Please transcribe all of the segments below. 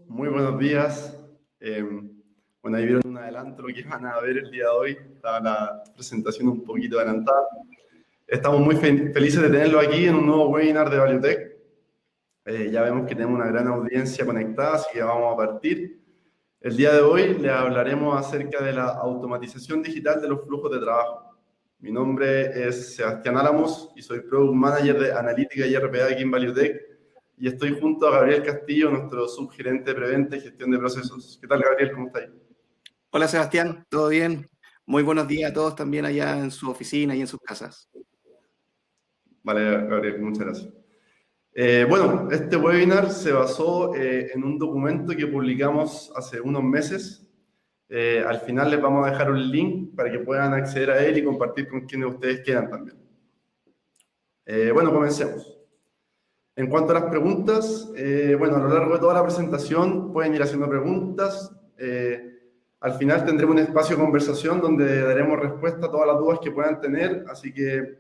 Muy buenos días. Bueno, ahí vieron un adelanto lo que van a ver el día de hoy. Estaba la presentación un poquito adelantada. Estamos muy felices de tenerlo aquí en un nuevo webinar de ValueTech. Ya vemos que tenemos una gran audiencia conectada, así que vamos a partir. El día de hoy les hablaremos acerca de la automatización digital de los flujos de trabajo. Mi nombre es Sebastián Álamos y soy Product Manager de Analítica y RPA aquí en ValueTech. Y estoy junto a Gabriel Castillo, nuestro subgerente de Preventa y Gestión de Procesos. ¿Qué tal, Gabriel? ¿Cómo estáis? Hola, Sebastián, ¿todo bien? Muy buenos días a todos también allá en su oficina y en sus casas. Vale, Gabriel, muchas gracias. Bueno, este webinar se basó en un documento que publicamos hace unos meses. Al final les vamos a dejar un link para que puedan acceder a él y compartir con quienes ustedes quieran también. Bueno, comencemos. En cuanto a las preguntas, bueno, a lo largo de toda la presentación pueden ir haciendo preguntas. Al final tendremos un espacio de conversación donde daremos respuesta a todas las dudas que puedan tener, así que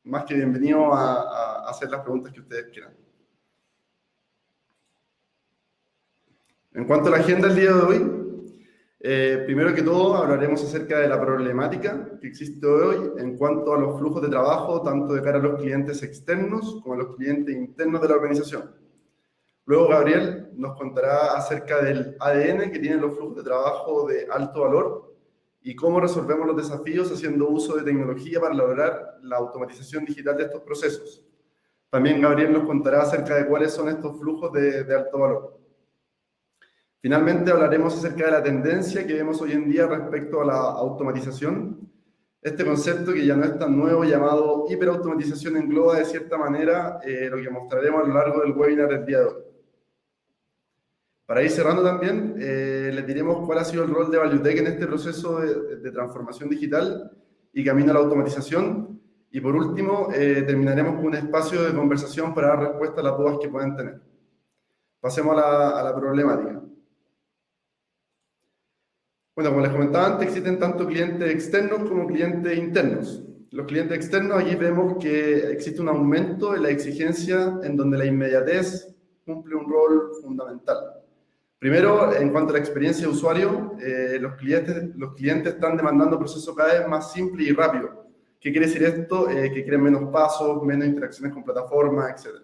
más que bienvenido a hacer las preguntas que ustedes quieran. En cuanto a la agenda del día de hoy, primero que todo hablaremos acerca de la problemática que existe hoy en cuanto a los flujos de trabajo, tanto de cara a los clientes externos como a los clientes internos de la organización. Luego Gabriel nos contará acerca del ADN que tienen los flujos de trabajo de alto valor y cómo resolvemos los desafíos haciendo uso de tecnología para lograr la automatización digital de estos procesos. También Gabriel nos contará acerca de cuáles son estos flujos de alto valor. Finalmente hablaremos acerca de la tendencia que vemos hoy en día respecto a la automatización. Este concepto que ya no es tan nuevo, llamado hiperautomatización, engloba de cierta manera lo que mostraremos a lo largo del webinar del día de hoy. Para ir cerrando también, les diremos cuál ha sido el rol de ValueTech en este proceso de transformación digital y camino a la automatización. Y por último, terminaremos con un espacio de conversación para dar respuesta a las dudas que puedan tener. Pasemos a la problemática. Bueno, como les comentaba antes, existen tanto clientes externos como clientes internos. Los clientes externos, aquí vemos que existe un aumento en la exigencia en donde la inmediatez cumple un rol fundamental. Primero, en cuanto a la experiencia de usuario, los clientes están demandando procesos cada vez más simples y rápidos. ¿Qué quiere decir esto? Que quieren menos pasos, menos interacciones con plataformas, etc.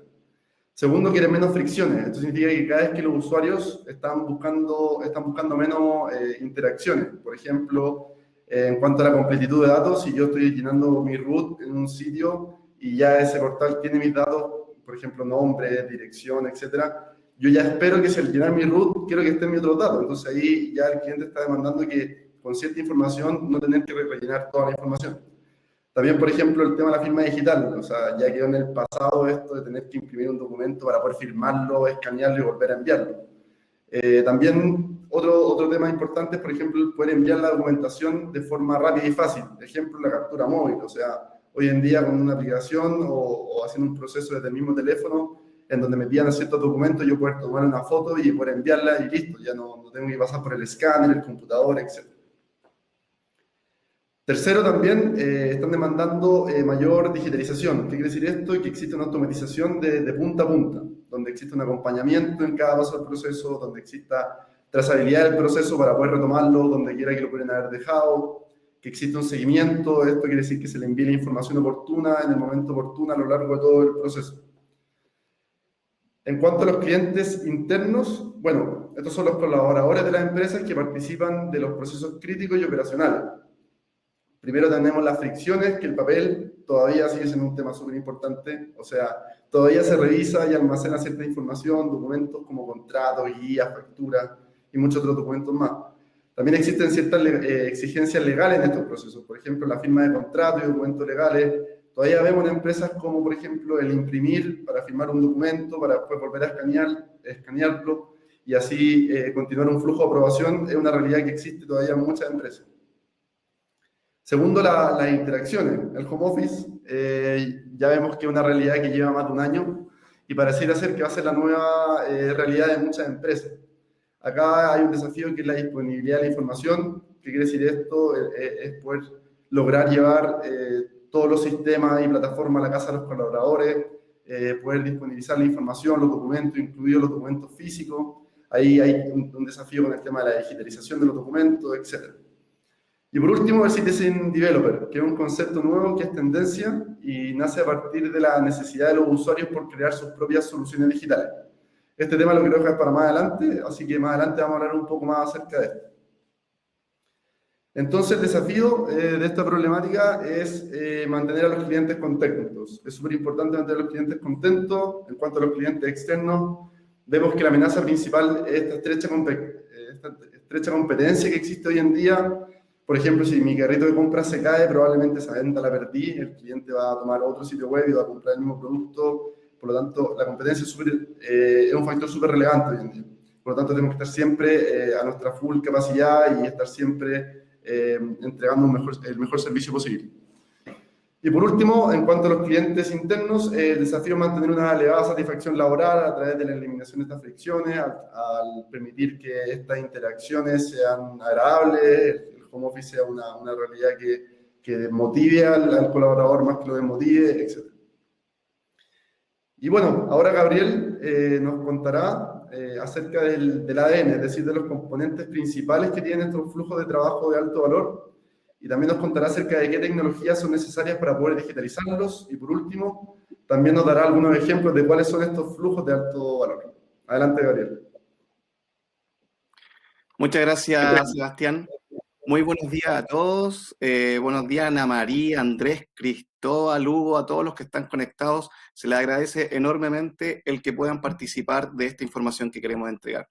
Segundo, quieren menos fricciones. Esto significa que cada vez que los usuarios están buscando menos interacciones. Por ejemplo, en cuanto a la completitud de datos, si yo estoy llenando mi root en un sitio y ya ese portal tiene mis datos, por ejemplo, nombre, dirección, etcétera, yo ya espero que si al llenar mi root, quiero que estén mis otros datos. Entonces ahí ya el cliente está demandando que con cierta información no tener que rellenar toda la información. También, por ejemplo, el tema de la firma digital. O sea, ya quedó en el pasado esto de tener que imprimir un documento para poder firmarlo, escanearlo y volver a enviarlo. También otro tema importante es, por ejemplo, el poder enviar la documentación de forma rápida y fácil. Ejemplo, la captura móvil. O sea, hoy en día con una aplicación o haciendo un proceso desde el mismo teléfono, en donde me envían ciertos documentos, yo puedo tomar una foto y poder enviarla y listo. Ya no tengo que pasar por el escáner, el computador, etc. Tercero, también están demandando mayor digitalización. ¿Qué quiere decir esto? Que existe una automatización de punta a punta, donde existe un acompañamiento en cada paso del proceso, donde exista trazabilidad del proceso para poder retomarlo donde quiera que lo pueden haber dejado, que existe un seguimiento. Esto quiere decir que se le envíe la información oportuna en el momento oportuno a lo largo de todo el proceso. En cuanto a los clientes internos, bueno, estos son los colaboradores de las empresas que participan de los procesos críticos y operacionales. Primero tenemos las fricciones, que el papel todavía sigue siendo un tema súper importante. O sea, todavía se revisa y almacena cierta información, documentos como contratos, guías, facturas y muchos otros documentos más. También existen ciertas exigencias legales en estos procesos. Por ejemplo, la firma de contratos y documentos legales. Todavía vemos en empresas como, por ejemplo, el imprimir para firmar un documento, para después volver a escanearlo y así continuar un flujo de aprobación. Es una realidad que existe todavía en muchas empresas. Segundo, las interacciones. El home office ya vemos que es una realidad que lleva más de un año y pareciera ser que va a ser la nueva realidad de muchas empresas. Acá hay un desafío que es la disponibilidad de la información. ¿Qué quiere decir esto? Es poder lograr llevar todos los sistemas y plataformas a la casa de los colaboradores, poder disponibilizar la información, los documentos, incluidos los documentos físicos, ahí hay un desafío con el tema de la digitalización de los documentos, etc. Y por último, el Citizen Developer, que es un concepto nuevo que es tendencia y nace a partir de la necesidad de los usuarios por crear sus propias soluciones digitales. Este tema lo quiero dejar para más adelante, así que más adelante vamos a hablar un poco más acerca de esto. Entonces, el desafío de esta problemática es mantener a los clientes contentos. Es súper importante mantener a los clientes contentos. En cuanto a los clientes externos, vemos que la amenaza principal es esta estrecha competencia que existe hoy en día. Por ejemplo, si mi carrito de compra se cae, probablemente esa venta la perdí, el cliente va a tomar otro sitio web y va a comprar el mismo producto. Por lo tanto, la competencia es un factor súper relevante hoy en día. Por lo tanto, tenemos que estar siempre a nuestra full capacidad y estar siempre entregando el mejor servicio posible. Y por último, en cuanto a los clientes internos, el desafío es mantener una elevada satisfacción laboral a través de la eliminación de estas fricciones, al permitir que estas interacciones sean agradables, el home office sea una realidad que motive al colaborador más que lo desmotive, etc. Y bueno, ahora Gabriel nos contará acerca del ADN, es decir, de los componentes principales que tienen estos flujos de trabajo de alto valor, y también nos contará acerca de qué tecnologías son necesarias para poder digitalizarlos, y por último, también nos dará algunos ejemplos de cuáles son estos flujos de alto valor. Adelante, Gabriel. Muchas gracias, Sebastián. Muy buenos días a todos. Buenos días, Ana María, Andrés, Cristóbal, Hugo, a todos los que están conectados. Se les agradece enormemente el que puedan participar de esta información que queremos entregar.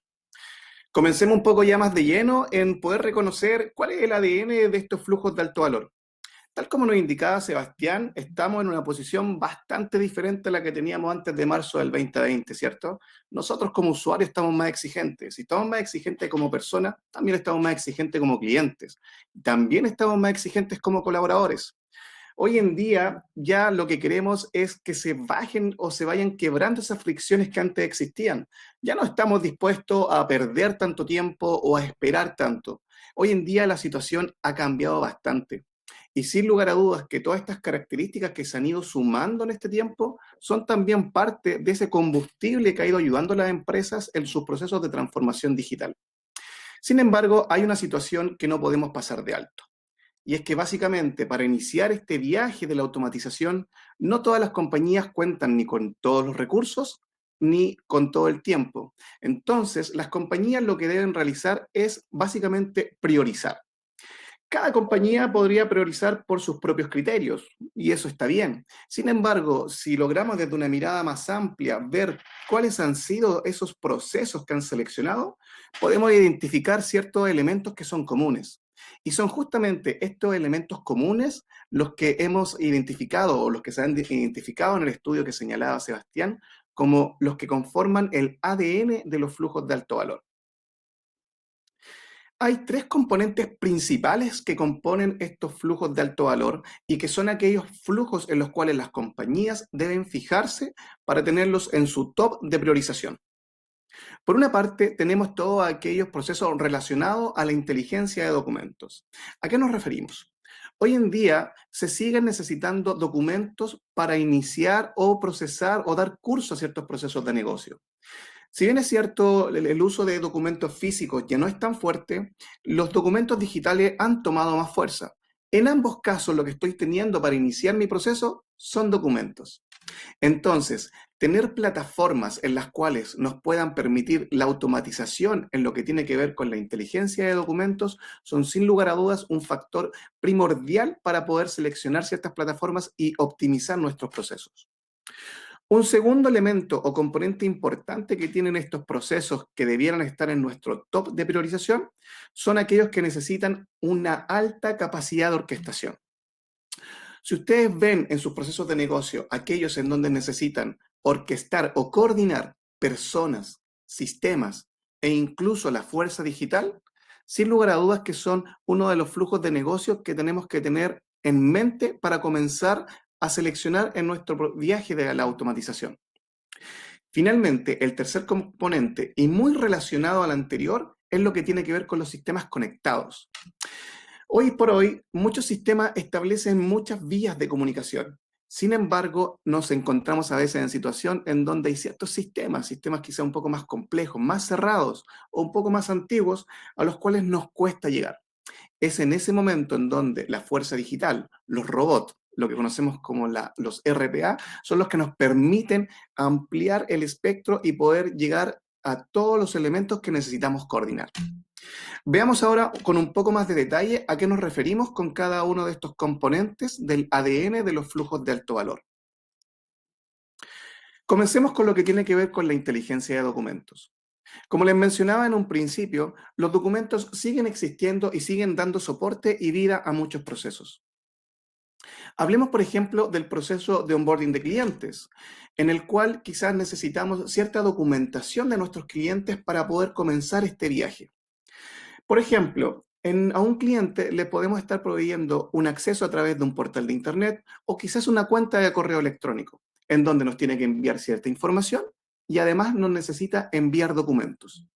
Comencemos un poco ya más de lleno en poder reconocer cuál es el ADN de estos flujos de alto valor. Tal como nos indicaba Sebastián, estamos en una posición bastante diferente a la que teníamos antes de marzo del 2020, ¿cierto? Nosotros como usuarios estamos más exigentes. Si estamos más exigentes como personas, también estamos más exigentes como clientes. También estamos más exigentes como colaboradores. Hoy en día ya lo que queremos es que se bajen o se vayan quebrando esas fricciones que antes existían. Ya no estamos dispuestos a perder tanto tiempo o a esperar tanto. Hoy en día la situación ha cambiado bastante. Y sin lugar a dudas que todas estas características que se han ido sumando en este tiempo son también parte de ese combustible que ha ido ayudando a las empresas en sus procesos de transformación digital. Sin embargo, hay una situación que no podemos pasar de alto. Y es que básicamente para iniciar este viaje de la automatización, no todas las compañías cuentan ni con todos los recursos ni con todo el tiempo. Entonces, las compañías lo que deben realizar es básicamente priorizar. Cada compañía podría priorizar por sus propios criterios, y eso está bien. Sin embargo, si logramos desde una mirada más amplia ver cuáles han sido esos procesos que han seleccionado, podemos identificar ciertos elementos que son comunes. Y son justamente estos elementos comunes los que hemos identificado, o los que se han identificado en el estudio que señalaba Sebastián, como los que conforman el ADN de los flujos de alto valor. Hay tres componentes principales que componen estos flujos de alto valor y que son aquellos flujos en los cuales las compañías deben fijarse para tenerlos en su top de priorización. Por una parte, tenemos todos aquellos procesos relacionados a la inteligencia de documentos. ¿A qué nos referimos? Hoy en día se siguen necesitando documentos para iniciar o procesar o dar curso a ciertos procesos de negocio. Si bien es cierto, el uso de documentos físicos ya no es tan fuerte, los documentos digitales han tomado más fuerza. En ambos casos, lo que estoy teniendo para iniciar mi proceso son documentos. Entonces, tener plataformas en las cuales nos puedan permitir la automatización en lo que tiene que ver con la inteligencia de documentos son sin lugar a dudas un factor primordial para poder seleccionar ciertas plataformas y optimizar nuestros procesos. Un segundo elemento o componente importante que tienen estos procesos que debieran estar en nuestro top de priorización son aquellos que necesitan una alta capacidad de orquestación. Si ustedes ven en sus procesos de negocio aquellos en donde necesitan orquestar o coordinar personas, sistemas e incluso la fuerza digital, sin lugar a dudas que son uno de los flujos de negocio que tenemos que tener en mente para comenzar a seleccionar en nuestro viaje de la automatización. Finalmente, el tercer componente, y muy relacionado al anterior, es lo que tiene que ver con los sistemas conectados. Hoy por hoy, muchos sistemas establecen muchas vías de comunicación Sin embargo, nos encontramos a veces en situación en donde hay ciertos sistemas quizá un poco más complejos, más cerrados o un poco más antiguos, a los cuales nos cuesta llegar. Es en ese momento en donde la fuerza digital, los robots, lo que conocemos como los RPA, son los que nos permiten ampliar el espectro y poder llegar a todos los elementos que necesitamos coordinar. Veamos ahora con un poco más de detalle a qué nos referimos con cada uno de estos componentes del ADN de los flujos de alto valor. Comencemos con lo que tiene que ver con la inteligencia de documentos. Como les mencionaba en un principio, los documentos siguen existiendo y siguen dando soporte y vida a muchos procesos. Hablemos, por ejemplo, del proceso de onboarding de clientes, en el cual quizás necesitamos cierta documentación de nuestros clientes para poder comenzar este viaje. Por ejemplo, a un cliente le podemos estar proveyendo un acceso a través de un portal de Internet o quizás una cuenta de correo electrónico, en donde nos tiene que enviar cierta información y además nos necesita enviar documentos.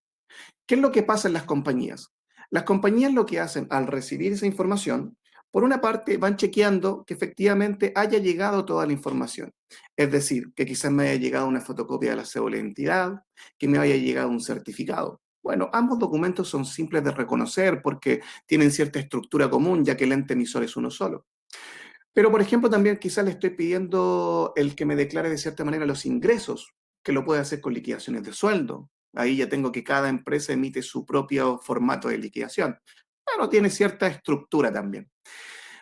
¿Qué es lo que pasa en las compañías? Las compañías lo que hacen al recibir esa información, por una parte van chequeando que efectivamente haya llegado toda la información. Es decir, que quizás me haya llegado una fotocopia de la cédula de identidad, que me haya llegado un certificado. Bueno, ambos documentos son simples de reconocer porque tienen cierta estructura común, ya que el ente emisor es uno solo. Pero, por ejemplo, también quizás le estoy pidiendo el que me declare de cierta manera los ingresos, que lo puede hacer con liquidaciones de sueldo. Ahí ya tengo que cada empresa emite su propio formato de liquidación. Pero tiene cierta estructura también.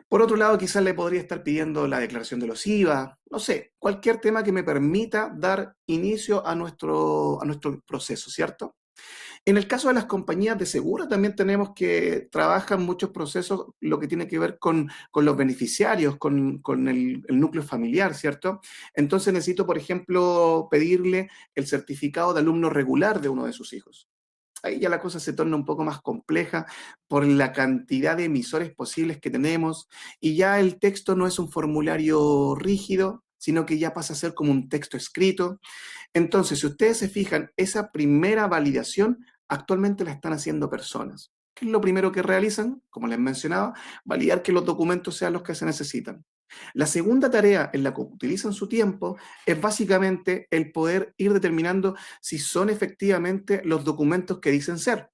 Por otro lado, quizás le podría estar pidiendo la declaración de los IVA, no sé, cualquier tema que me permita dar inicio a nuestro proceso, ¿cierto? En el caso de las compañías de seguro, también tenemos que trabajan muchos procesos, lo que tiene que ver con los beneficiarios, con el núcleo familiar, ¿cierto? Entonces necesito, por ejemplo, pedirle el certificado de alumno regular de uno de sus hijos. Ahí ya la cosa se torna un poco más compleja por la cantidad de emisores posibles que tenemos y ya el texto no es un formulario rígido, sino que ya pasa a ser como un texto escrito. Entonces, si ustedes se fijan, esa primera validación actualmente la están haciendo personas. ¿Qué es lo primero que realizan? Como les mencionaba, validar que los documentos sean los que se necesitan. La segunda tarea en la que utilizan su tiempo es básicamente el poder ir determinando si son efectivamente los documentos que dicen ser.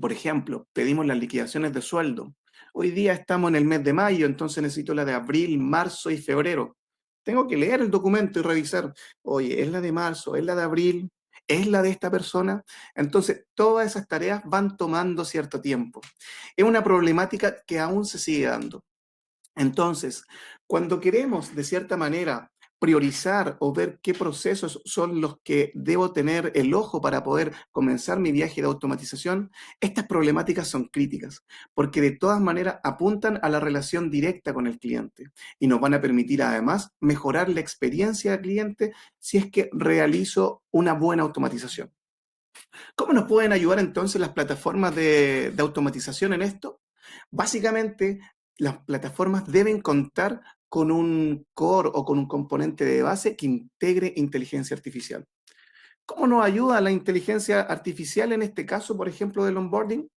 Por ejemplo, pedimos las liquidaciones de sueldo. Hoy día estamos en el mes de mayo, entonces necesito la de abril, marzo y febrero. Tengo que leer el documento y revisar, oye, ¿es la de marzo? ¿Es la de abril? ¿Es la de esta persona? Entonces, todas esas tareas van tomando cierto tiempo. Es una problemática que aún se sigue dando. Entonces, cuando queremos, de cierta manera, priorizar o ver qué procesos son los que debo tener el ojo para poder comenzar mi viaje de automatización, estas problemáticas son críticas, porque de todas maneras apuntan a la relación directa con el cliente y nos van a permitir además mejorar la experiencia del cliente si es que realizo una buena automatización. ¿Cómo nos pueden ayudar entonces las plataformas de automatización en esto? Básicamente, las plataformas deben contar con un core o con un componente de base que integre inteligencia artificial. ¿Cómo nos ayuda la inteligencia artificial en este caso, por ejemplo, del onboarding?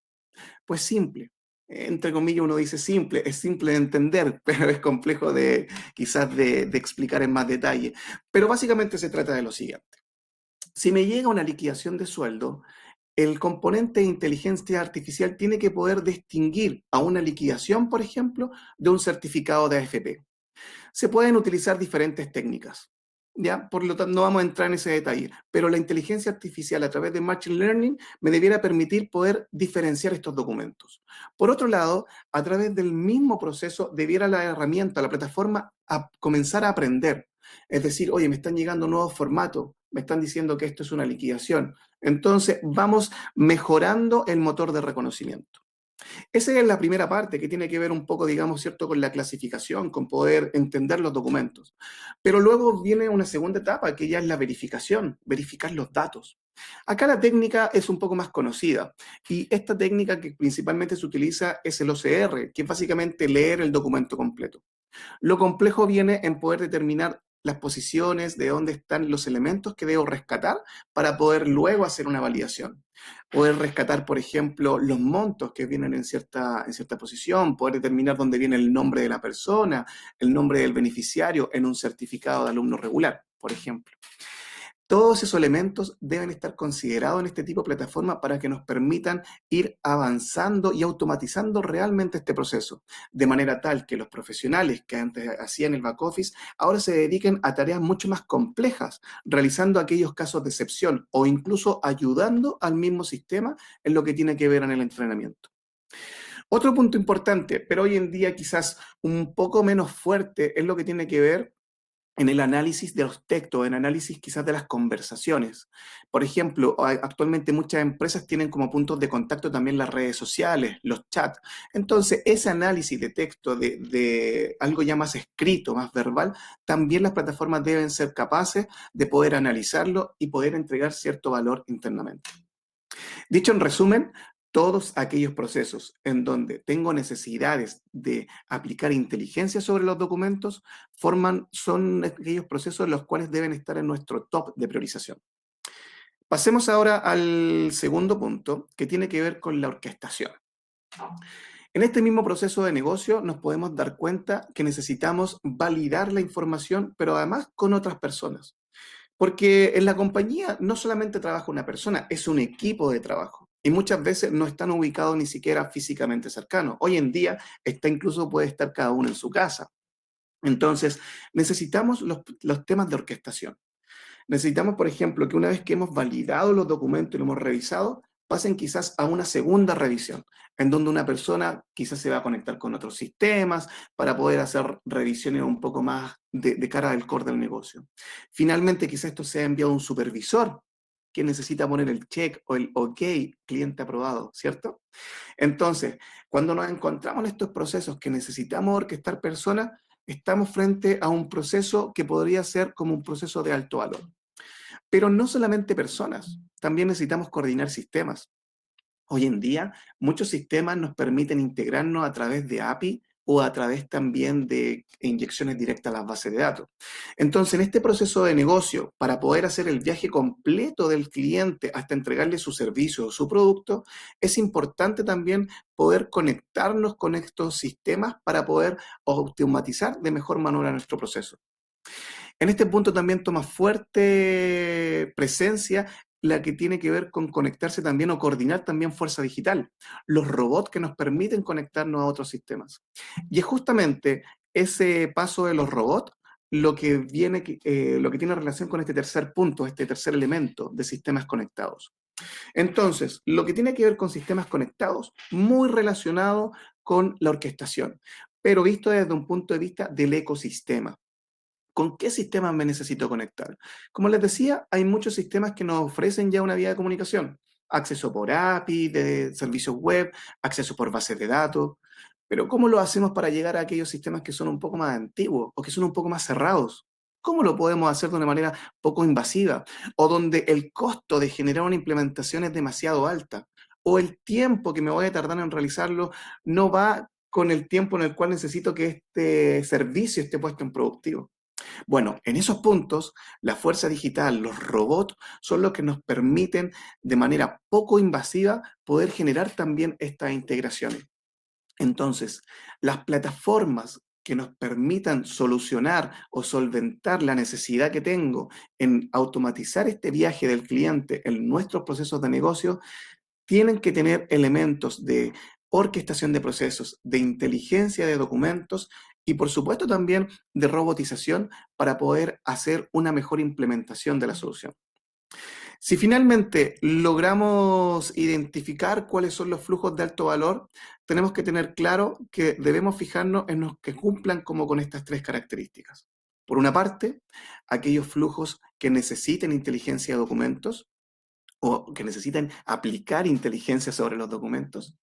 Pues simple. Entre comillas uno dice simple, es simple de entender, pero es complejo de quizás de explicar en más detalle. Pero básicamente se trata de lo siguiente. Si me llega una liquidación de sueldo, el componente de inteligencia artificial tiene que poder distinguir a una liquidación, por ejemplo, de un certificado de AFP. Se pueden utilizar diferentes técnicas, ¿ya? Por lo tanto, no vamos a entrar en ese detalle, pero la inteligencia artificial a través de Machine Learning me debiera permitir poder diferenciar estos documentos. Por otro lado, a través del mismo proceso, debiera la herramienta, la plataforma, a comenzar a aprender. Es decir, oye, me están llegando nuevos formatos, me están diciendo que esto es una liquidación. Entonces, vamos mejorando el motor de reconocimiento. Esa es la primera parte que tiene que ver un poco, digamos, ¿cierto?, con la clasificación, con poder entender los documentos. Pero luego viene una segunda etapa, que ya es la verificación, verificar los datos. Acá la técnica es un poco más conocida y esta técnica que principalmente se utiliza es el OCR, que es básicamente leer el documento completo. Lo complejo viene en poder determinar las posiciones, de dónde están los elementos que debo rescatar para poder luego hacer una validación. Poder rescatar, por ejemplo, los montos que vienen en cierta posición, poder determinar dónde viene el nombre de la persona, el nombre del beneficiario en un certificado de alumno regular, por ejemplo. Todos esos elementos deben estar considerados en este tipo de plataforma para que nos permitan ir avanzando y automatizando realmente este proceso, de manera tal que los profesionales que antes hacían el back office ahora se dediquen a tareas mucho más complejas, realizando aquellos casos de excepción o incluso ayudando al mismo sistema en lo que tiene que ver en el entrenamiento. Otro punto importante, pero hoy en día quizás un poco menos fuerte, es lo que tiene que ver en el análisis de los textos, en análisis quizás de las conversaciones. Por ejemplo, actualmente muchas empresas tienen como puntos de contacto también las redes sociales, los chats. Entonces, ese análisis de texto, de algo ya más escrito, más verbal, también las plataformas deben ser capaces de poder analizarlo y poder entregar cierto valor internamente. Dicho en resumen, todos aquellos procesos en donde tengo necesidades de aplicar inteligencia sobre los documentos son aquellos procesos los cuales deben estar en nuestro top de priorización. Pasemos ahora al segundo punto, que tiene que ver con la orquestación. En este mismo proceso de negocio nos podemos dar cuenta que necesitamos validar la información, pero además con otras personas. Porque en la compañía no solamente trabaja una persona, es un equipo de trabajo. Y muchas veces no están ubicados ni siquiera físicamente cercanos. Hoy en día incluso puede estar cada uno en su casa. Entonces, necesitamos los temas de orquestación. Necesitamos, por ejemplo, que una vez que hemos validado los documentos y los hemos revisado, pasen quizás a una segunda revisión, en donde una persona quizás se va a conectar con otros sistemas para poder hacer revisiones un poco más de cara al core del negocio. Finalmente, quizás esto sea enviado a un supervisor que necesita poner el check o el OK, cliente aprobado, ¿cierto? Entonces, cuando nos encontramos en estos procesos que necesitamos orquestar personas, estamos frente a un proceso que podría ser como un proceso de alto valor. Pero no solamente personas, también necesitamos coordinar sistemas. Hoy en día, muchos sistemas nos permiten integrarnos a través de API o a través también de inyecciones directas a las bases de datos. Entonces, en este proceso de negocio, para poder hacer el viaje completo del cliente hasta entregarle su servicio o su producto, es importante también poder conectarnos con estos sistemas para poder automatizar de mejor manera nuestro proceso. En este punto también toma fuerte presencia la que tiene que ver con conectarse también o coordinar también fuerza digital, los robots que nos permiten conectarnos a otros sistemas. Y es justamente ese paso de los robots lo que tiene relación con este tercer punto, este tercer elemento de sistemas conectados. Entonces, lo que tiene que ver con sistemas conectados, muy relacionado con la orquestación, pero visto desde un punto de vista del ecosistema. ¿Con qué sistemas me necesito conectar? Como les decía, hay muchos sistemas que nos ofrecen ya una vía de comunicación. Acceso por API, de servicios web, acceso por bases de datos. Pero ¿cómo lo hacemos para llegar a aquellos sistemas que son un poco más antiguos o que son un poco más cerrados? ¿Cómo lo podemos hacer de una manera poco invasiva? O donde el costo de generar una implementación es demasiado alta. O el tiempo que me voy a tardar en realizarlo no va con el tiempo en el cual necesito que este servicio esté puesto en productivo. Bueno, en esos puntos, la fuerza digital, los robots, son los que nos permiten de manera poco invasiva poder generar también estas integraciones. Entonces, las plataformas que nos permitan solucionar o solventar la necesidad que tengo en automatizar este viaje del cliente en nuestros procesos de negocio tienen que tener elementos de orquestación de procesos, de inteligencia de documentos y por supuesto también de robotización para poder hacer una mejor implementación de la solución. Si finalmente logramos identificar cuáles son los flujos de alto valor, tenemos que tener claro que debemos fijarnos en los que cumplan como con estas tres características. Por una parte, aquellos flujos que necesiten inteligencia de documentos, o que necesitan aplicar inteligencia sobre los documentos,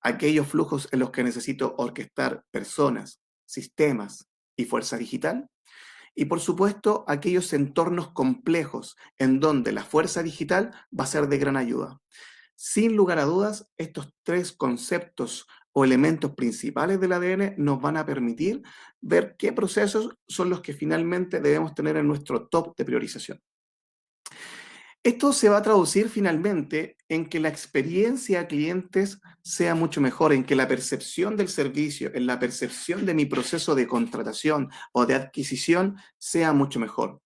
aquellos flujos en los que necesito orquestar personas, sistemas y fuerza digital, y por supuesto aquellos entornos complejos en donde la fuerza digital va a ser de gran ayuda. Sin lugar a dudas, estos tres conceptos o elementos principales del ADN nos van a permitir ver qué procesos son los que finalmente debemos tener en nuestro top de priorización. Esto se va a traducir finalmente en que la experiencia a clientes sea mucho mejor, en que la percepción del servicio, en la percepción de mi proceso de contratación o de adquisición sea mucho mejor.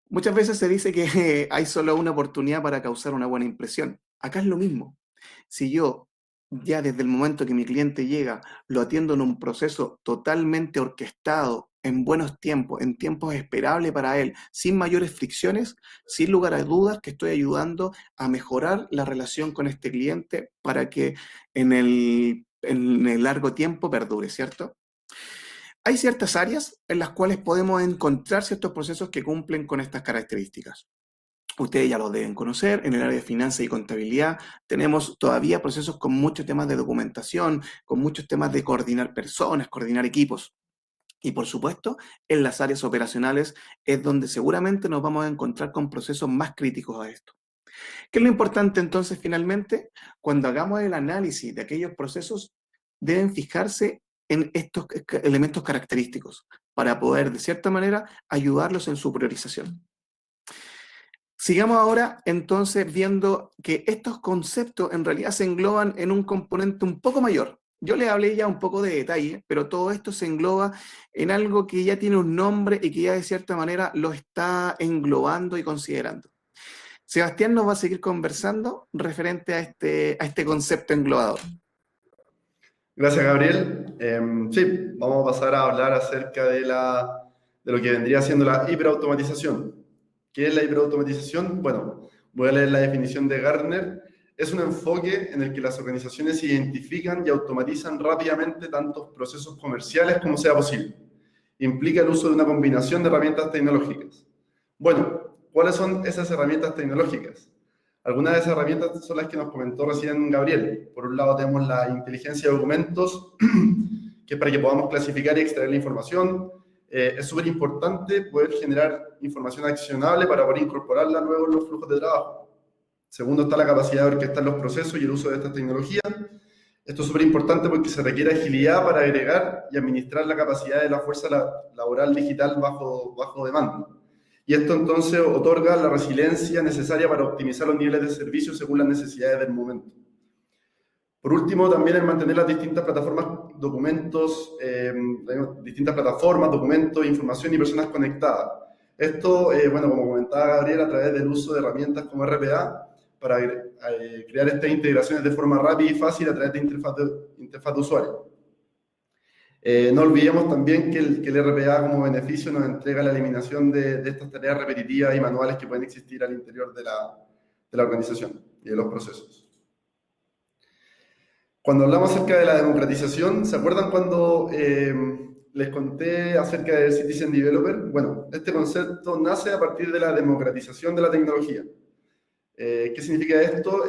Muchas veces se dice que hay solo una oportunidad para causar una buena impresión. Acá es lo mismo. Si yo ya desde el momento que mi cliente llega, lo atiendo en un proceso totalmente orquestado, en buenos tiempos, en tiempos esperables para él, sin mayores fricciones, sin lugar a dudas que estoy ayudando a mejorar la relación con este cliente para que en el largo tiempo perdure, ¿cierto? Hay ciertas áreas en las cuales podemos encontrar ciertos procesos que cumplen con estas características. Ustedes ya lo deben conocer, en el área de finanzas y contabilidad tenemos todavía procesos con muchos temas de documentación, con muchos temas de coordinar personas, coordinar equipos. Y por supuesto, en las áreas operacionales es donde seguramente nos vamos a encontrar con procesos más críticos a esto. ¿Qué es lo importante entonces finalmente? Cuando hagamos el análisis de aquellos procesos, deben fijarse en estos elementos característicos para poder, de cierta manera, ayudarlos en su priorización. Sigamos ahora entonces viendo que estos conceptos en realidad se engloban en un componente un poco mayor. Yo les hablé ya un poco de detalle, pero todo esto se engloba en algo que ya tiene un nombre y que ya de cierta manera lo está englobando y considerando. Sebastián nos va a seguir conversando referente a este concepto englobador. Gracias, Gabriel. Sí, vamos a pasar a hablar acerca de lo que vendría siendo la hiperautomatización. ¿Qué es la hiperautomatización? Bueno, voy a leer la definición de Gartner. Es un enfoque en el que las organizaciones identifican y automatizan rápidamente tantos procesos comerciales como sea posible. Implica el uso de una combinación de herramientas tecnológicas. Bueno, ¿cuáles son esas herramientas tecnológicas? Algunas de esas herramientas son las que nos comentó recién Gabriel. Por un lado tenemos la inteligencia de documentos, que es para que podamos clasificar y extraer la información. Es súper importante poder generar información accionable para poder incorporarla luego en los flujos de trabajo. Segundo, está la capacidad de orquestar los procesos y el uso de estas tecnologías. Esto es súper importante porque se requiere agilidad para agregar y administrar la capacidad de la fuerza laboral digital bajo demanda. Y esto entonces otorga la resiliencia necesaria para optimizar los niveles de servicio según las necesidades del momento. Por último, también el mantener las distintas plataformas, documentos, información y personas conectadas. Esto, bueno, como comentaba Gabriel, a través del uso de herramientas como RPA, para crear estas integraciones de forma rápida y fácil a través de interfaz de usuario. No olvidemos también que el RPA como beneficio nos entrega la eliminación de estas tareas repetitivas y manuales que pueden existir al interior de la organización y de los procesos. Cuando hablamos acerca de la democratización, ¿se acuerdan cuando les conté acerca del Citizen Developer? Bueno, este concepto nace a partir de la democratización de la tecnología. ¿Qué significa esto?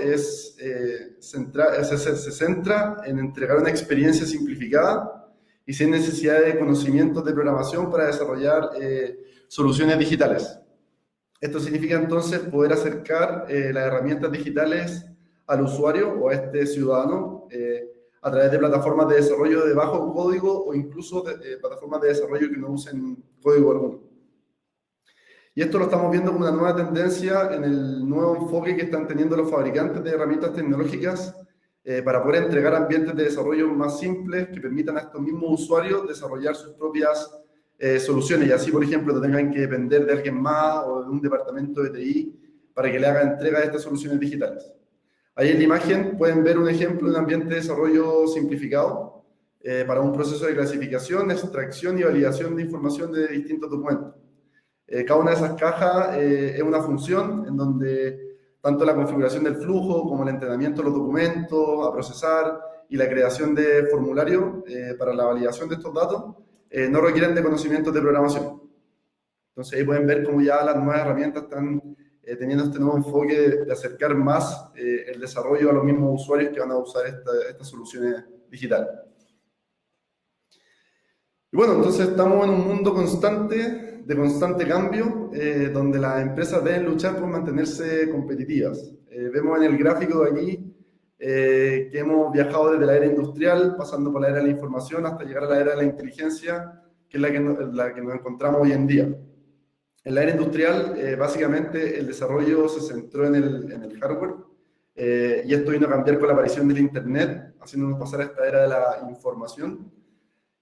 Se centra en entregar una experiencia simplificada y sin necesidad de conocimientos de programación para desarrollar soluciones digitales. Esto significa entonces poder acercar las herramientas digitales al usuario o a este ciudadano a través de plataformas de desarrollo de bajo código o incluso plataformas de desarrollo que no usen código alguno. Y esto lo estamos viendo como una nueva tendencia en el nuevo enfoque que están teniendo los fabricantes de herramientas tecnológicas para poder entregar ambientes de desarrollo más simples que permitan a estos mismos usuarios desarrollar sus propias soluciones y así, por ejemplo, no tengan que depender de alguien más o de un departamento de TI para que le haga entrega de estas soluciones digitales. Ahí en la imagen pueden ver un ejemplo de un ambiente de desarrollo simplificado para un proceso de clasificación, extracción y validación de información de distintos documentos. Cada una de esas cajas es una función en donde tanto la configuración del flujo como el entrenamiento de los documentos a procesar y la creación de formularios para la validación de estos datos no requieren de conocimientos de programación. Entonces ahí pueden ver cómo ya las nuevas herramientas están teniendo este nuevo enfoque de acercar más el desarrollo a los mismos usuarios que van a usar estas soluciones digitales. Y bueno, entonces estamos en un mundo de constante cambio, donde las empresas deben luchar por mantenerse competitivas. Vemos en el gráfico de aquí que hemos viajado desde la era industrial, pasando por la era de la información, hasta llegar a la era de la inteligencia, que es la que nos encontramos hoy en día. En la era industrial, básicamente, el desarrollo se centró en el hardware, y esto vino a cambiar con la aparición del Internet, haciéndonos pasar a esta era de la información.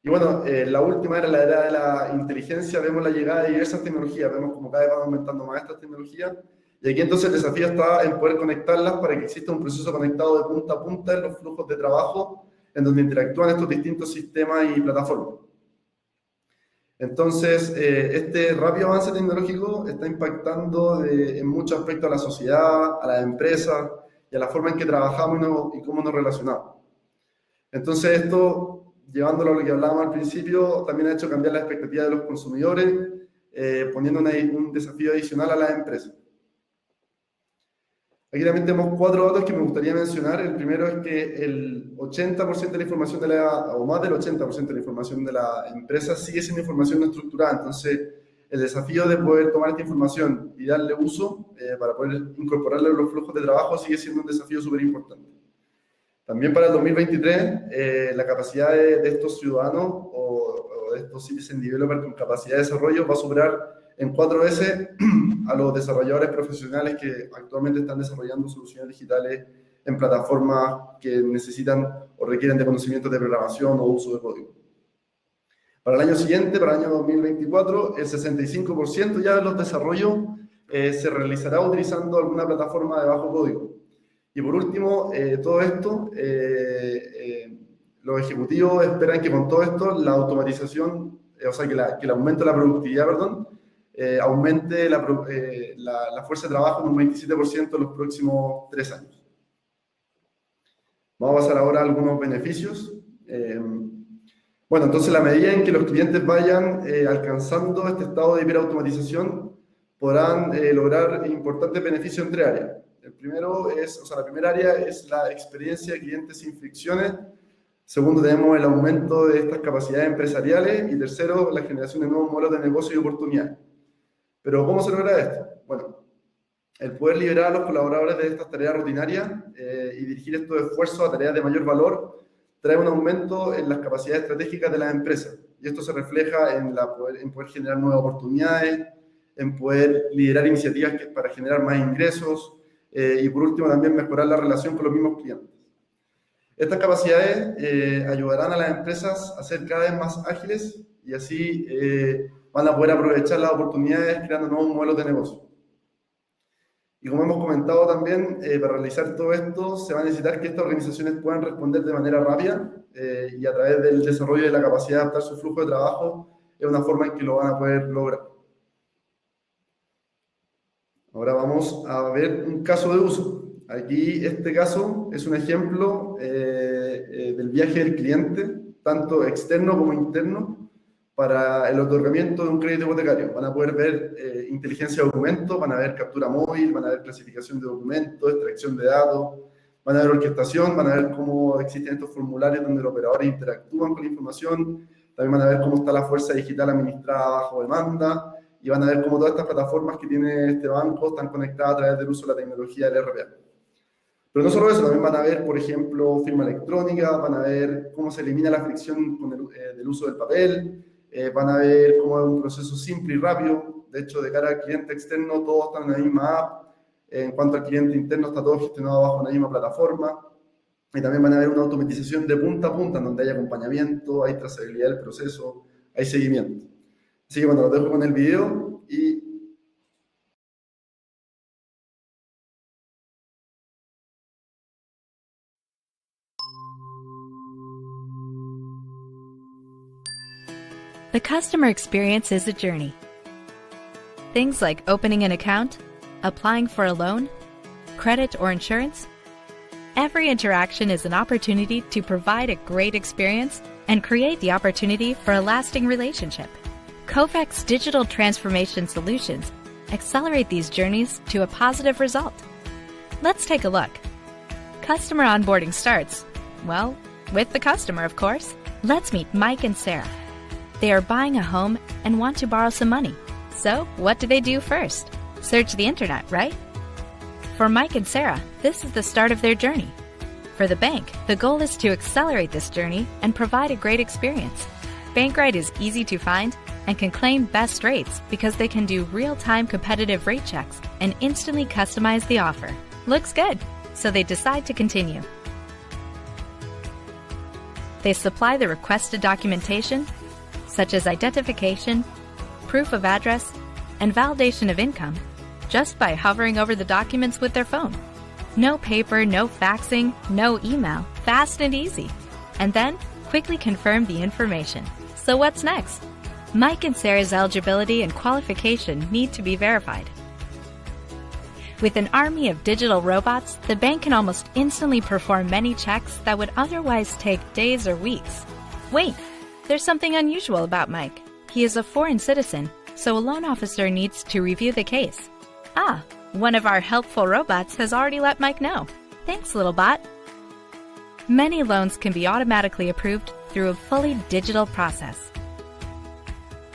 Y bueno, la última era la era de la inteligencia, vemos la llegada de diversas tecnologías, vemos como cada vez van aumentando más estas tecnologías, y aquí entonces el desafío está en poder conectarlas para que exista un proceso conectado de punta a punta en los flujos de trabajo, en donde interactúan estos distintos sistemas y plataformas. Entonces, este rápido avance tecnológico está impactando en muchos aspectos a la sociedad, a las empresas y a la forma en que trabajamos y cómo nos relacionamos. Entonces, esto, llevándolo a lo que hablábamos al principio, también ha hecho cambiar la expectativa de los consumidores, poniendo un desafío adicional a las empresas. Aquí también tenemos 4 datos que me gustaría mencionar. El primero es que el 80% de la información o más del 80% de la información de la empresa sigue siendo información no estructurada. Entonces, el desafío de poder tomar esta información y darle uso para poder incorporarla en los flujos de trabajo sigue siendo un desafío súper importante. También para el 2023, la capacidad de estos ciudadanos o de estos citizen developers con capacidad de desarrollo va a superar en 4 veces a los desarrolladores profesionales que actualmente están desarrollando soluciones digitales en plataformas que necesitan o requieren de conocimientos de programación o uso de código. Para el año siguiente, para el año 2024, el 65% ya de los desarrollos se realizará utilizando alguna plataforma de bajo código. Y por último, todo esto, los ejecutivos esperan que con todo esto la automatización, o sea, que el aumento de la productividad, aumente la fuerza de trabajo en un 27% en los próximos 3 años. Vamos a pasar ahora a algunos beneficios. Bueno, entonces, la medida en que los clientes vayan alcanzando este estado de hiperautomatización, podrán lograr importantes beneficios entre áreas. La primera área es la experiencia de clientes sin fricciones. Segundo, tenemos el aumento de estas capacidades empresariales. Y tercero, la generación de nuevos modelos de negocio y oportunidades. Pero, ¿cómo se logra esto? Bueno, el poder liberar a los colaboradores de estas tareas rutinarias y dirigir estos esfuerzos a tareas de mayor valor trae un aumento en las capacidades estratégicas de las empresas. Y esto se refleja en poder generar nuevas oportunidades, en poder liderar iniciativas para generar más ingresos y, por último, también mejorar la relación con los mismos clientes. Estas capacidades ayudarán a las empresas a ser cada vez más ágiles y así van a poder aprovechar las oportunidades creando nuevos modelos de negocio. Y como hemos comentado también, para realizar todo esto se va a necesitar que estas organizaciones puedan responder de manera rápida y a través del desarrollo de la capacidad de adaptar su flujo de trabajo es una forma en que lo van a poder lograr. Ahora vamos a ver un caso de uso. Aquí este caso es un ejemplo del viaje del cliente, tanto externo como interno, para el otorgamiento de un crédito hipotecario. Van a poder ver inteligencia de documentos, van a ver captura móvil, van a ver clasificación de documentos, extracción de datos, van a ver orquestación, van a ver cómo existen estos formularios donde los operadores interactúan con la información, también van a ver cómo está la fuerza digital administrada bajo demanda, y van a ver cómo todas estas plataformas que tiene este banco están conectadas a través del uso de la tecnología del RPA. Pero no solo eso, también van a ver, por ejemplo, firma electrónica, van a ver cómo se elimina la fricción del uso del papel, van a ver cómo es un proceso simple y rápido. De hecho, de cara al cliente externo, todos están en la misma app. En cuanto al cliente interno, está todo gestionado bajo una misma plataforma. Y también van a ver una automatización de punta a punta, en donde hay acompañamiento, hay trazabilidad del proceso, hay seguimiento. Así que bueno, los dejo con el video y... The customer experience is a journey. Things like opening an account, applying for a loan, credit or insurance. Every interaction is an opportunity to provide a great experience and create the opportunity for a lasting relationship. Kofax Digital Transformation Solutions accelerate these journeys to a positive result. Let's take a look. Customer onboarding starts, well, with the customer, of course. Let's meet Mike and Sarah. They are buying a home and want to borrow some money. So, what do they do first? Search the internet, right? For Mike and Sarah, this is the start of their journey. For the bank, the goal is to accelerate this journey and provide a great experience. Bankrite is easy to find and can claim best rates because they can do real-time competitive rate checks and instantly customize the offer. Looks good, so they decide to continue. They supply the requested documentation, such as identification, proof of address, and validation of income, just by hovering over the documents with their phone. No paper, no faxing, no email, fast and easy. And then, quickly confirm the information. So what's next? Mike and Sarah's eligibility and qualification need to be verified. With an army of digital robots, the bank can almost instantly perform many checks that would otherwise take days or weeks. Wait, there's something unusual about Mike. He is a foreign citizen, so a loan officer needs to review the case. Ah, one of our helpful robots has already let Mike know. Thanks, little bot. Many loans can be automatically approved through a fully digital process.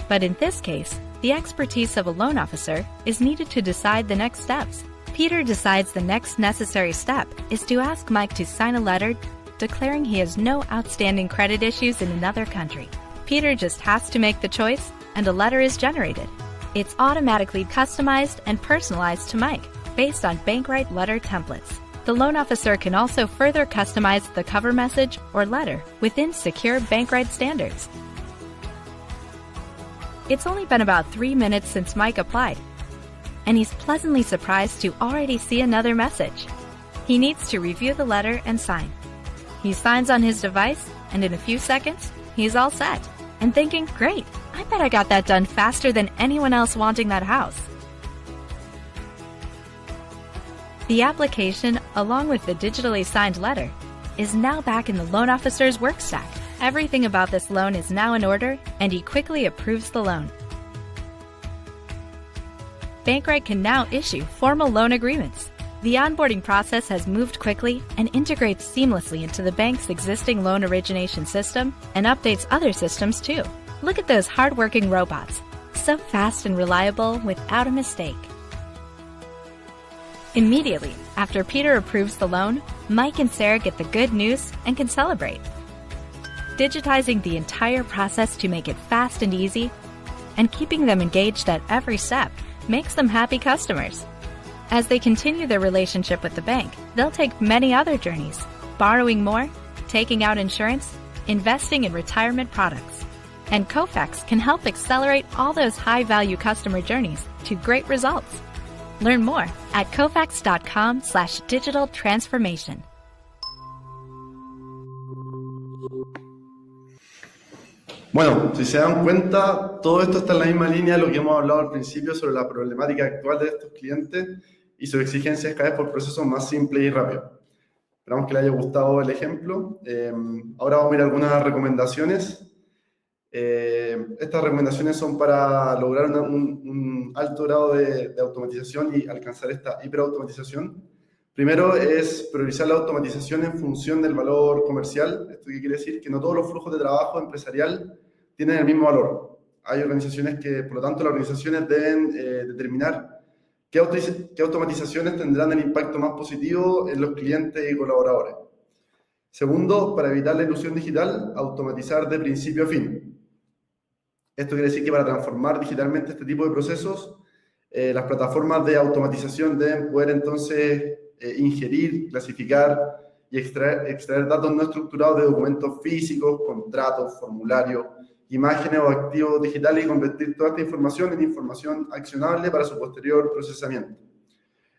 But in this case, the expertise of a loan officer is needed to decide the next steps. Peter decides the next necessary step is to ask Mike to sign a letter declaring he has no outstanding credit issues in another country. Peter just has to make the choice, and a letter is generated. It's automatically customized and personalized to Mike, based on Bankrite letter templates. The loan officer can also further customize the cover message or letter within secure Bankrite standards. It's only been about 3 minutes since Mike applied, and he's pleasantly surprised to already see another message. He needs to review the letter and sign. He signs on his device, and in a few seconds, he's all set, and thinking, great, I bet I got that done faster than anyone else wanting that house. The application, along with the digitally signed letter, is now back in the loan officer's work stack. Everything about this loan is now in order, and he quickly approves the loan. Bankrite can now issue formal loan agreements. The onboarding process has moved quickly and integrates seamlessly into the bank's existing loan origination system and updates other systems too. Look at those hardworking robots, so fast and reliable without a mistake. Immediately after Peter approves the loan, Mike and Sarah get the good news and can celebrate. Digitizing the entire process to make it fast and easy, and keeping them engaged at every step makes them happy customers. As they continue their relationship with the bank, they'll take many other journeys, borrowing more, taking out insurance, investing in retirement products. And Kofax can help accelerate all those high-value customer journeys to great results. Learn more at kofax.com/digital transformation. Bueno, si se dan cuenta, todo esto está en la misma línea de lo que hemos hablado al principio sobre la problemática actual de estos clientes y sus exigencias cada vez por procesos más simples y rápidos. Esperamos que les haya gustado el ejemplo. Ahora vamos a ver algunas recomendaciones. Estas recomendaciones son para lograr un alto grado de automatización y alcanzar esta hiperautomatización. Primero es priorizar la automatización en función del valor comercial. ¿Esto qué quiere decir? Que no todos los flujos de trabajo empresarial tienen el mismo valor. Hay organizaciones que, por lo tanto, las organizaciones deben determinar qué automatizaciones tendrán el impacto más positivo en los clientes y colaboradores. Segundo, para evitar la ilusión digital, automatizar de principio a fin. Esto quiere decir que para transformar digitalmente este tipo de procesos, las plataformas de automatización deben poder entonces ingerir, clasificar y extraer datos no estructurados de documentos físicos, contratos, formularios, imágenes o activos digitales y convertir toda esta información en información accionable para su posterior procesamiento.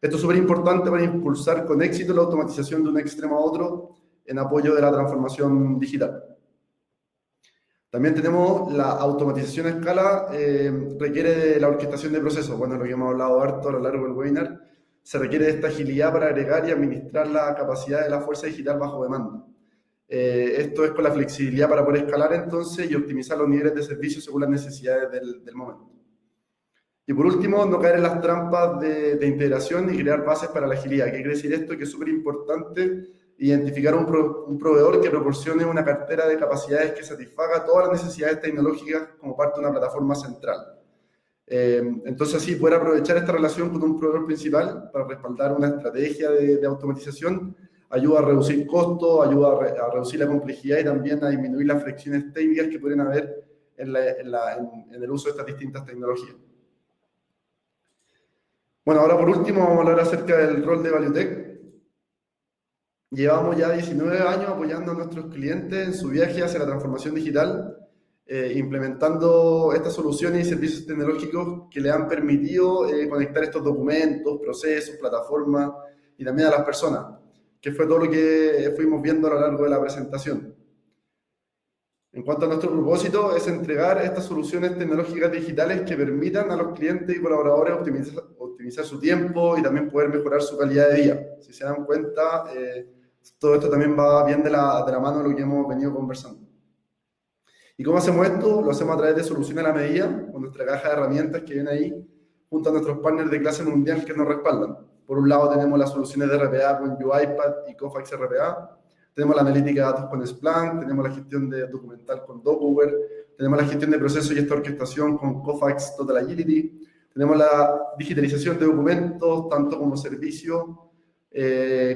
Esto es súper importante para impulsar con éxito la automatización de un extremo a otro en apoyo de la transformación digital. También tenemos la automatización a escala, requiere de la orquestación de procesos. Bueno, lo que hemos hablado harto a lo largo del webinar, se requiere de esta agilidad para agregar y administrar la capacidad de la fuerza digital bajo demanda. Esto es con la flexibilidad para poder escalar entonces y optimizar los niveles de servicio según las necesidades del momento. Y por último, no caer en las trampas de integración y crear bases para la agilidad. ¿Qué quiere decir esto? Que es súper importante identificar un proveedor que proporcione una cartera de capacidades que satisfaga todas las necesidades tecnológicas como parte de una plataforma central. Entonces, así, poder aprovechar esta relación con un proveedor principal para respaldar una estrategia de automatización ayuda a reducir costos, ayuda a reducir la complejidad y también a disminuir las fricciones técnicas que pueden haber en el uso de estas distintas tecnologías. Bueno, ahora por último vamos a hablar acerca del rol de ValueTech. Llevamos ya 19 años apoyando a nuestros clientes en su viaje hacia la transformación digital, implementando estas soluciones y servicios tecnológicos que le han permitido conectar estos documentos, procesos, plataformas y también a las personas, que fue todo lo que fuimos viendo a lo largo de la presentación. En cuanto a nuestro propósito, es entregar estas soluciones tecnológicas digitales que permitan a los clientes y colaboradores optimizar su tiempo y también poder mejorar su calidad de vida. Si se dan cuenta, todo esto también va bien de la mano de lo que hemos venido conversando. ¿Y cómo hacemos esto? Lo hacemos a través de soluciones a la medida, con nuestra caja de herramientas que viene ahí, junto a nuestros partners de clase mundial que nos respaldan. Por un lado tenemos las soluciones de RPA con UiPath y Kofax RPA, tenemos la analítica de datos con Splunk, tenemos la gestión de documental con DocWare, tenemos la gestión de procesos y esta orquestación con Kofax Total Agility, tenemos la digitalización de documentos, tanto como servicio,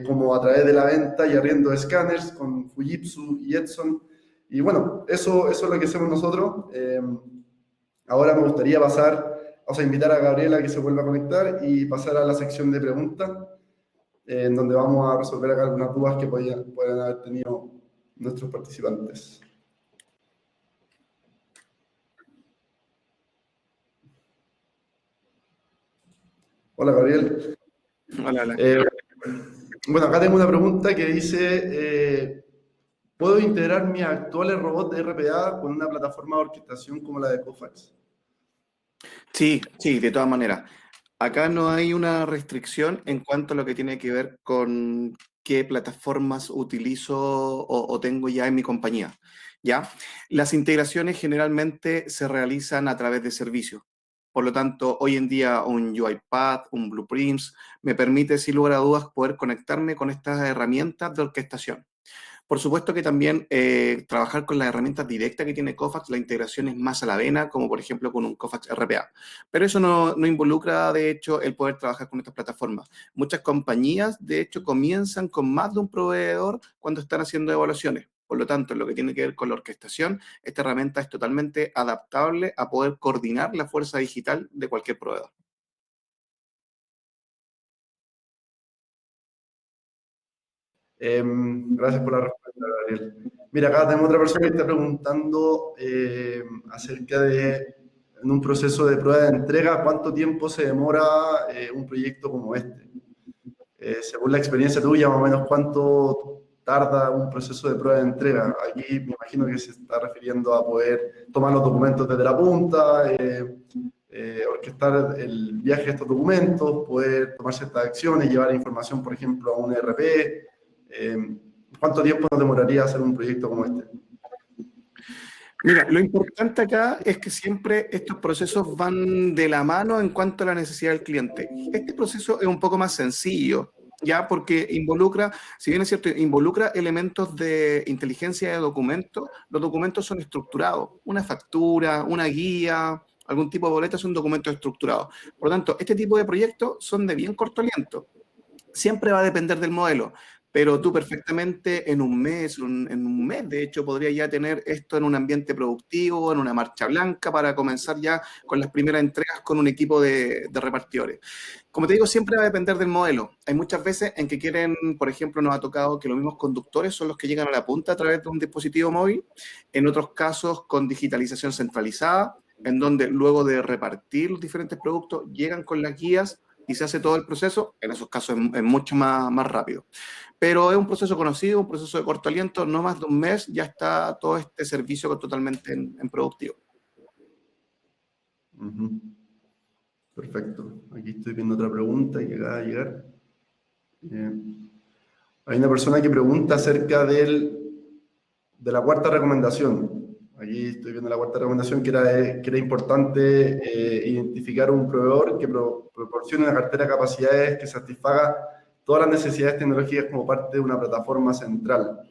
como a través de la venta y arriendo de escáneres con Fujitsu y Epson. Y bueno, eso es lo que hacemos nosotros. Ahora me gustaría invitar a Gabriela a que se vuelva a conectar y pasar a la sección de preguntas, en donde vamos a resolver acá algunas dudas que puedan haber tenido nuestros participantes. Hola, Gabriel. Hola. Bueno, acá tengo una pregunta que dice, ¿puedo integrar mis actuales robots de RPA con una plataforma de orquestación como la de Kofax? Sí, de todas maneras. Acá no hay una restricción en cuanto a lo que tiene que ver con qué plataformas utilizo o tengo ya en mi compañía, ¿ya? Las integraciones generalmente se realizan a través de servicios. Por lo tanto, hoy en día un UiPath, un Blueprints, me permite, sin lugar a dudas, poder conectarme con estas herramientas de orquestación. Por supuesto que también trabajar con las herramientas directas que tiene Kofax, la integración es más a la vena, como por ejemplo con un Kofax RPA. Pero eso no involucra, de hecho, el poder trabajar con estas plataformas. Muchas compañías, de hecho, comienzan con más de un proveedor cuando están haciendo evaluaciones. Por lo tanto, en lo que tiene que ver con la orquestación, esta herramienta es totalmente adaptable a poder coordinar la fuerza digital de cualquier proveedor. Gracias por la respuesta, Gabriel. Mira, acá tenemos otra persona que está preguntando acerca de, en un proceso de prueba de entrega, ¿cuánto tiempo se demora un proyecto como este? Según la experiencia tuya, más o menos, ¿cuánto tarda un proceso de prueba de entrega? Aquí me imagino que se está refiriendo a poder tomar los documentos desde la punta, orquestar el viaje de estos documentos, poder tomar ciertas acciones, llevar información, por ejemplo, a un ERP. ¿Cuánto tiempo nos demoraría hacer un proyecto como este? Mira, lo importante acá es que siempre estos procesos van de la mano en cuanto a la necesidad del cliente. Este proceso es un poco más sencillo, ya porque involucra, si bien es cierto, involucra elementos de inteligencia de documentos. Los documentos son estructurados. Una factura, una guía, algún tipo de boleta es un documento estructurado. Por lo tanto, este tipo de proyectos son de bien corto aliento. Siempre va a depender del modelo. Pero tú perfectamente en un mes, de hecho, podrías ya tener esto en un ambiente productivo, en una marcha blanca, para comenzar ya con las primeras entregas con un equipo de repartidores. Como te digo, siempre va a depender del modelo. Hay muchas veces en que quieren, por ejemplo, nos ha tocado que los mismos conductores son los que llegan a la punta a través de un dispositivo móvil. En otros casos, con digitalización centralizada, en donde luego de repartir los diferentes productos, llegan con las guías y se hace todo el proceso. En esos casos es mucho más rápido. Pero es un proceso conocido, un proceso de corto aliento, no más de un mes ya está todo este servicio totalmente en productivo. Perfecto. Aquí estoy viendo otra pregunta que acaba de llegar. Hay una persona que pregunta acerca de la cuarta recomendación. Aquí estoy viendo la cuarta recomendación, que era importante identificar un proveedor que proporcione una cartera de capacidades que satisfaga todas las necesidades tecnológicas como parte de una plataforma central.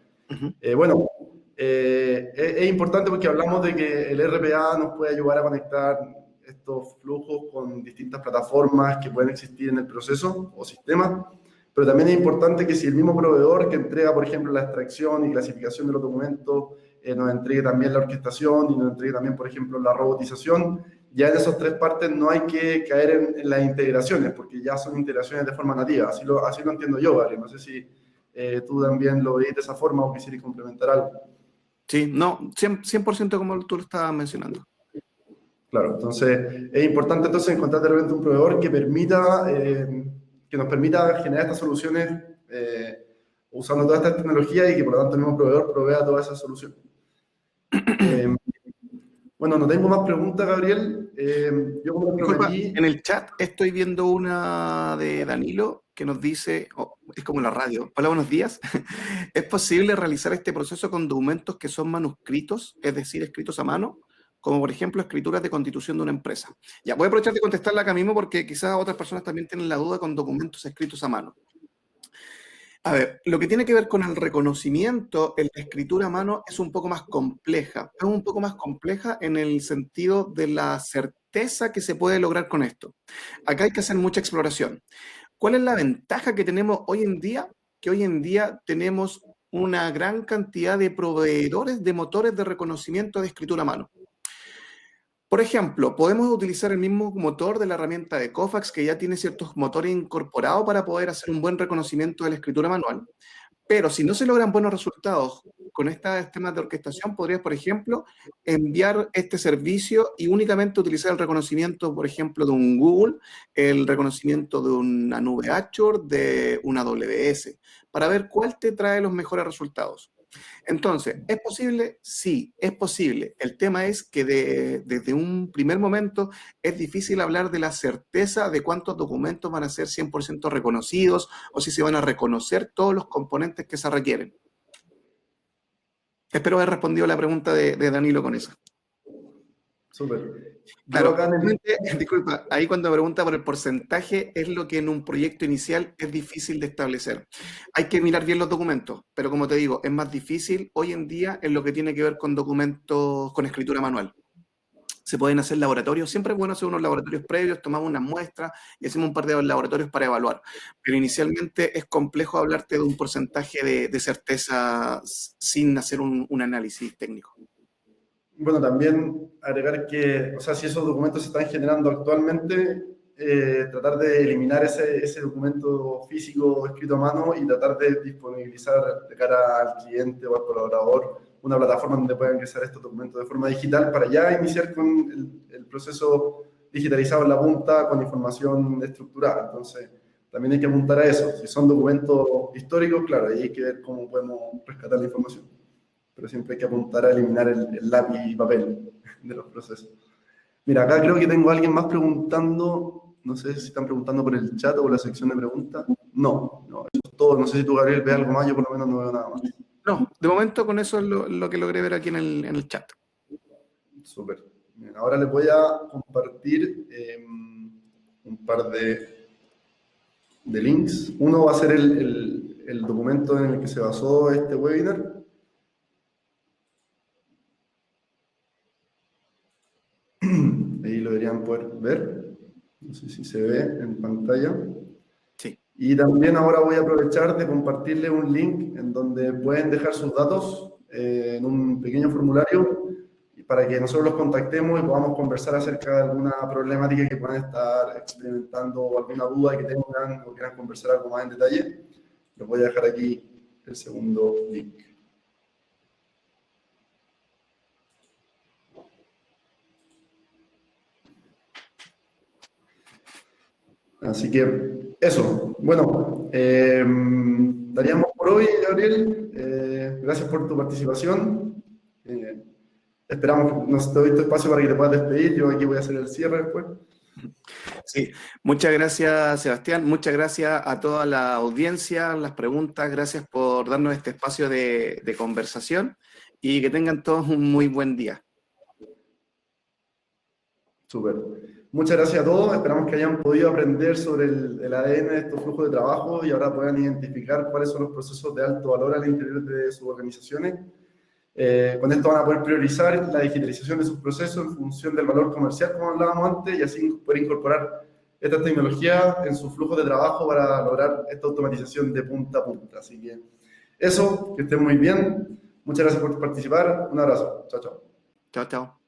Es importante porque hablamos de que el RPA nos puede ayudar a conectar estos flujos con distintas plataformas que pueden existir en el proceso o sistema, pero también es importante que si el mismo proveedor que entrega, por ejemplo, la extracción y clasificación de los documentos, nos entregue también la orquestación y nos entregue también, por ejemplo, la robotización, ya en esas tres partes no hay que caer en las integraciones, porque ya son integraciones de forma nativa. Así lo entiendo yo, Gary. No sé si tú también lo veis de esa forma o quisieras complementar algo. Sí, no, 100% como tú lo estabas mencionando. Claro, entonces es importante entonces encontrar de repente un proveedor que permita, que nos permita generar estas soluciones usando todas estas tecnologías y que por lo tanto el mismo proveedor provea todas esas soluciones. Bueno, no tengo más preguntas, Gabriel. Yo como Disculpa, prometí... en el chat estoy viendo una de Danilo que nos dice, es como la radio, hola, buenos días. ¿Es posible realizar este proceso con documentos que son manuscritos, es decir, escritos a mano? Como por ejemplo escrituras de constitución de una empresa. Ya, voy a aprovechar de contestarla acá mismo porque quizás otras personas también tienen la duda con documentos escritos a mano. A ver, lo que tiene que ver con el reconocimiento en la escritura a mano es un poco más compleja. Es un poco más compleja en el sentido de la certeza que se puede lograr con esto. Acá hay que hacer mucha exploración. ¿Cuál es la ventaja que tenemos hoy en día? Que hoy en día tenemos una gran cantidad de proveedores de motores de reconocimiento de escritura a mano. Por ejemplo, podemos utilizar el mismo motor de la herramienta de Kofax, que ya tiene ciertos motores incorporados para poder hacer un buen reconocimiento de la escritura manual. Pero si no se logran buenos resultados con estos temas de orquestación, podrías, por ejemplo, enviar este servicio y únicamente utilizar el reconocimiento, por ejemplo, de un Google, el reconocimiento de una nube Azure, de una AWS, para ver cuál te trae los mejores resultados. Entonces, ¿es posible? Sí, es posible. El tema es que desde un primer momento es difícil hablar de la certeza de cuántos documentos van a ser 100% reconocidos o si se van a reconocer todos los componentes que se requieren. Espero haber respondido la pregunta de Danilo con eso. Súper. Claro, disculpa, ahí cuando me pregunta por el porcentaje es lo que en un proyecto inicial es difícil de establecer. Hay que mirar bien los documentos, pero como te digo, es más difícil hoy en día en lo que tiene que ver con documentos con escritura manual. Se pueden hacer laboratorios, siempre es bueno hacer unos laboratorios previos, tomamos unas muestras y hacemos un par de laboratorios para evaluar. Pero inicialmente es complejo hablarte de un porcentaje de certeza sin hacer un análisis técnico. Bueno, también agregar que, o sea, si esos documentos se están generando actualmente, tratar de eliminar ese documento físico escrito a mano y tratar de disponibilizar de cara al cliente o al colaborador una plataforma donde puedan ingresar estos documentos de forma digital para ya iniciar con el proceso digitalizado en la punta con información estructurada. Entonces, también hay que apuntar a eso. Si son documentos históricos, claro, ahí hay que ver cómo podemos rescatar la información. Pero siempre hay que apuntar a eliminar el lápiz y papel de los procesos. Mira, acá creo que tengo a alguien más preguntando, no sé si están preguntando por el chat o por la sección de preguntas. No, eso es todo. No sé si tú, Gabriel, ves algo más, yo por lo menos no veo nada más. No, de momento con eso es lo que logré ver aquí en el chat. Súper. Bien, ahora les voy a compartir un par de links. Uno va a ser el documento en el que se basó este webinar. Ahí lo deberían poder ver. No sé si se ve en pantalla. Sí. Y también ahora voy a aprovechar de compartirles un link en donde pueden dejar sus datos en un pequeño formulario para que nosotros los contactemos y podamos conversar acerca de alguna problemática que puedan estar experimentando o alguna duda que tengan o quieran conversar algo más en detalle. Les voy a dejar aquí el segundo link. Así que eso. Bueno, daríamos por hoy, Gabriel. Gracias por tu participación. Esperamos, te doy tu espacio para que te puedas despedir. Yo aquí voy a hacer el cierre después. Sí, muchas gracias, Sebastián. Muchas gracias a toda la audiencia, las preguntas. Gracias por darnos este espacio de conversación y que tengan todos un muy buen día. Súper. Muchas gracias a todos. Esperamos que hayan podido aprender sobre el ADN de estos flujos de trabajo y ahora puedan identificar cuáles son los procesos de alto valor al interior de sus organizaciones. Con esto van a poder priorizar la digitalización de sus procesos en función del valor comercial, como hablábamos antes, y así poder incorporar estas tecnologías en su flujo de trabajo para lograr esta automatización de punta a punta. Así que eso, que estén muy bien. Muchas gracias por participar. Un abrazo. Chao, chao. Chao, chao.